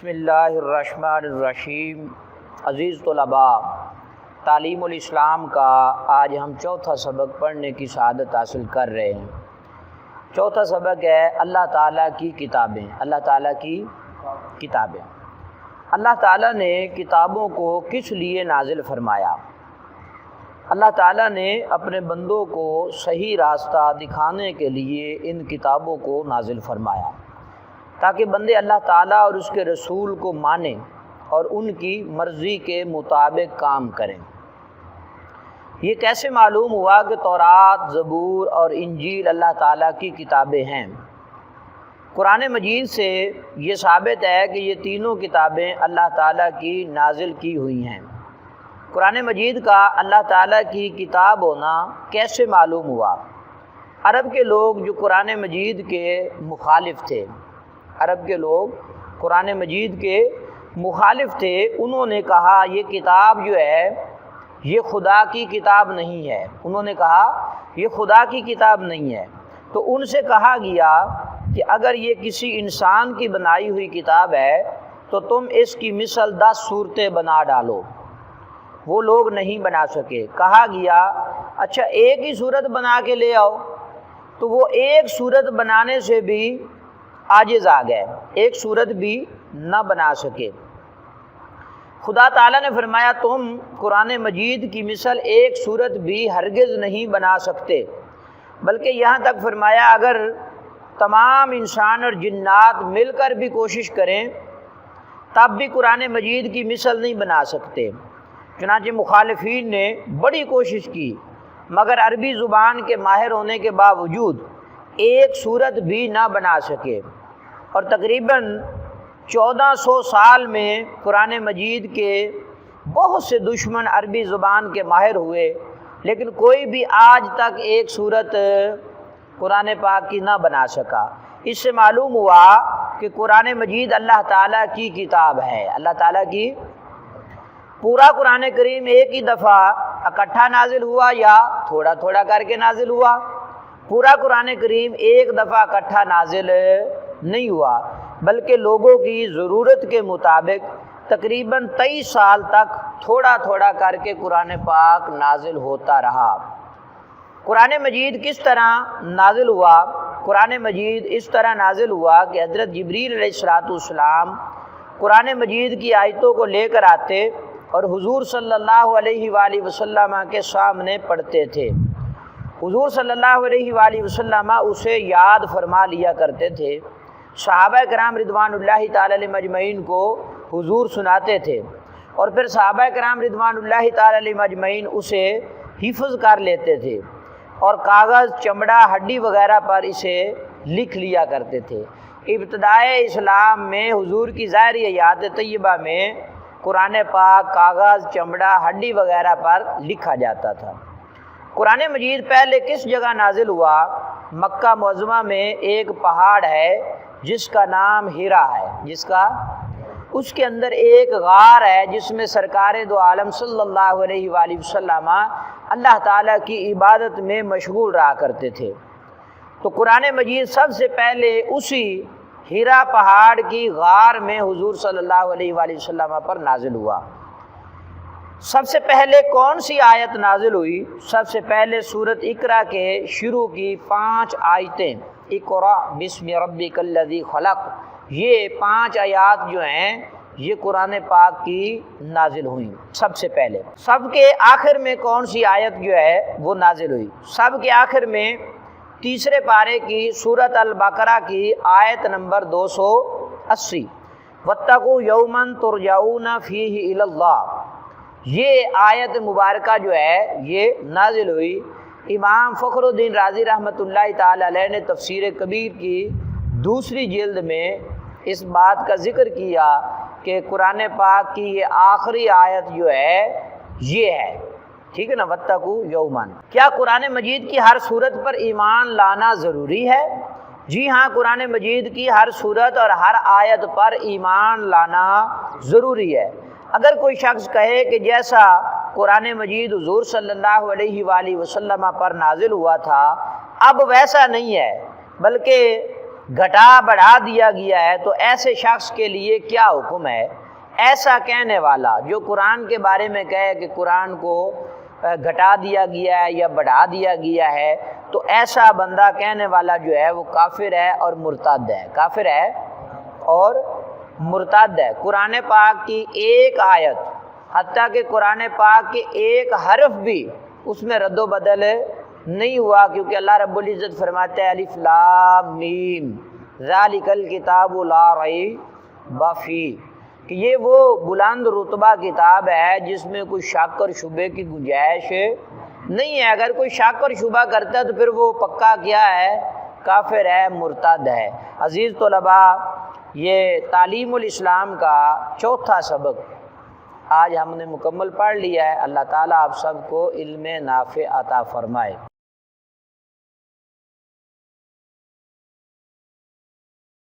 بسم اللہ الرحمن الرحیم۔ عزیز طلباء، تعلیم الاسلام کا آج ہم چوتھا سبق پڑھنے کی سعادت حاصل کر رہے ہیں۔ چوتھا سبق ہے اللہ تعالیٰ کی کتابیں۔ اللہ تعالیٰ کی کتابیں، اللہ تعالیٰ نے کتابوں کو کس لیے نازل فرمایا؟ اللہ تعالیٰ نے اپنے بندوں کو صحیح راستہ دکھانے کے لیے ان کتابوں کو نازل فرمایا تاکہ بندے اللہ تعالیٰ اور اس کے رسول کو مانیں اور ان کی مرضی کے مطابق کام کریں۔ یہ کیسے معلوم ہوا کہ تورات، زبور اور انجیل اللہ تعالیٰ کی کتابیں ہیں؟ قرآن مجید سے یہ ثابت ہے کہ یہ تینوں کتابیں اللہ تعالیٰ کی نازل کی ہوئی ہیں۔ قرآن مجید کا اللہ تعالیٰ کی کتاب ہونا کیسے معلوم ہوا؟ عرب کے لوگ جو قرآن مجید کے مخالف تھے، عرب کے لوگ قرآن مجید کے مخالف تھے، انہوں نے کہا یہ کتاب جو ہے یہ خدا کی کتاب نہیں ہے۔ انہوں نے کہا یہ خدا کی کتاب نہیں ہے۔ تو ان سے کہا گیا کہ اگر یہ کسی انسان کی بنائی ہوئی کتاب ہے تو تم اس کی مثل 10 صورتیں بنا ڈالو۔ وہ لوگ نہیں بنا سکے۔ کہا گیا اچھا ایک ہی صورت بنا کے لے آؤ، تو وہ ایک صورت بنانے سے بھی عاجز آ گئے، ایک صورت بھی نہ بنا سکے۔ خدا تعالیٰ نے فرمایا تم قرآن مجید کی مثل ایک صورت بھی ہرگز نہیں بنا سکتے، بلکہ یہاں تک فرمایا اگر تمام انسان اور جنات مل کر بھی کوشش کریں تب بھی قرآن مجید کی مثل نہیں بنا سکتے۔ چنانچہ مخالفین نے بڑی کوشش کی مگر عربی زبان کے ماہر ہونے کے باوجود ایک صورت بھی نہ بنا سکے، اور تقریباً 1400 سال میں قرآن مجید کے بہت سے دشمن عربی زبان کے ماہر ہوئے، لیکن کوئی بھی آج تک ایک صورت قرآن پاک کی نہ بنا سکا۔ اس سے معلوم ہوا کہ قرآن مجید اللہ تعالیٰ کی کتاب ہے۔ اللہ تعالیٰ کی پورا قرآن کریم ایک ہی دفعہ اکٹھا نازل ہوا یا تھوڑا تھوڑا کر کے نازل ہوا؟ پورا قرآن کریم ایک دفعہ اکٹھا نازل نہیں ہوا، بلکہ لوگوں کی ضرورت کے مطابق تقریباً 23 سال تک تھوڑا تھوڑا کر کے قرآن پاک نازل ہوتا رہا۔ قرآن مجید کس طرح نازل ہوا؟ قرآن مجید اس طرح نازل ہوا کہ حضرت جبریل علیہ السلام قرآن مجید کی آیتوں کو لے کر آتے اور حضور صلی اللہ علیہ وآلہ وسلم کے سامنے پڑھتے تھے۔ حضور صلی اللہ علیہ وآلہ وسلم اسے یاد فرما لیا کرتے تھے۔ صحابہ کرام رضوان اللہ تعالی علیہ مجمعین کو حضور سناتے تھے، اور پھر صحابہ کرام رضوان اللہ تعالی علیہ مجمعین اسے حفظ کر لیتے تھے اور کاغذ، چمڑا، ہڈی وغیرہ پر اسے لکھ لیا کرتے تھے۔ ابتدائے اسلام میں حضور کی ظاہری حیات طیبہ میں قرآن پاک کاغذ، چمڑا، ہڈی وغیرہ پر لکھا جاتا تھا۔ قرآن مجید پہلے کس جگہ نازل ہوا؟ مکہ معظمہ میں ایک پہاڑ ہے جس کا نام ہیرا ہے، اس کے اندر ایک غار ہے جس میں سرکار دو عالم صلی اللہ علیہ وآلہ وسلم اللہ تعالیٰ کی عبادت میں مشغول رہا کرتے تھے۔ تو قرآن مجید سب سے پہلے اسی ہیرا پہاڑ کی غار میں حضور صلی اللہ علیہ وآلہ وسلم پر نازل ہوا۔ سب سے پہلے کون سی آیت نازل ہوئی؟ سب سے پہلے سورۃ اقرا کے شروع کی 5 آیتیں، اقرا بسم ربک الذی خلق، یہ 5 آیات جو ہیں یہ قرآن پاک کی نازل ہوئیں سب سے پہلے۔ سب کے آخر میں کون سی آیت جو ہے وہ نازل ہوئی؟ سب کے آخر میں تیسرے پارے کی سورۃ البقرہ کی آیت نمبر 280، واتقوا یوما ترجعون فیہ الی اللہ، یہ آیت مبارکہ جو ہے یہ نازل ہوئی۔ امام فخر الدین رازی رحمۃ اللہ تعالی علیہ نے تفسیر کبیر کی دوسری جلد میں اس بات کا ذکر کیا کہ قرآن پاک کی یہ آخری آیت جو ہے یہ ہے، ٹھیک ہے نا، واتقوا یوما۔ کیا قرآن مجید کی ہر صورت پر ایمان لانا ضروری ہے؟ جی ہاں، قرآن مجید کی ہر صورت اور ہر آیت پر ایمان لانا ضروری ہے۔ اگر کوئی شخص کہے کہ جیسا قرآن مجید حضور صلی اللہ علیہ وآلہ وسلم پر نازل ہوا تھا اب ویسا نہیں ہے، بلکہ گھٹا بڑھا دیا گیا ہے تو ایسے شخص کے لیے کیا حکم ہے؟ ایسا کہنے والا جو قرآن کے بارے میں کہے کہ قرآن کو گھٹا دیا گیا ہے یا بڑھا دیا گیا ہے، تو ایسا بندہ کہنے والا جو ہے وہ کافر ہے اور مرتد ہے، کافر ہے اور مرتد ہے۔ قرآن پاک کی ایک آیت، حتیٰ کہ قرآن پاک کے ایک حرف بھی اس میں رد و بدل نہیں ہوا، کیونکہ اللہ رب العزت فرماتے ہیں الف لام میم ذالک الکتاب لا ریب فیہ، کہ یہ وہ بلند رتبہ کتاب ہے جس میں کوئی شک اور شبے کی گنجائش نہیں ہے۔ اگر کوئی شک اور شبہ کرتا ہے تو پھر وہ پکا کیا ہے؟ کافر ہے، مرتد ہے۔ عزیز طلباء، یہ تعلیم الاسلام کا چوتھا سبق آج ہم نے مکمل پڑھ لیا ہے۔ اللہ تعالیٰ آپ سب کو علم نافع عطا فرمائے۔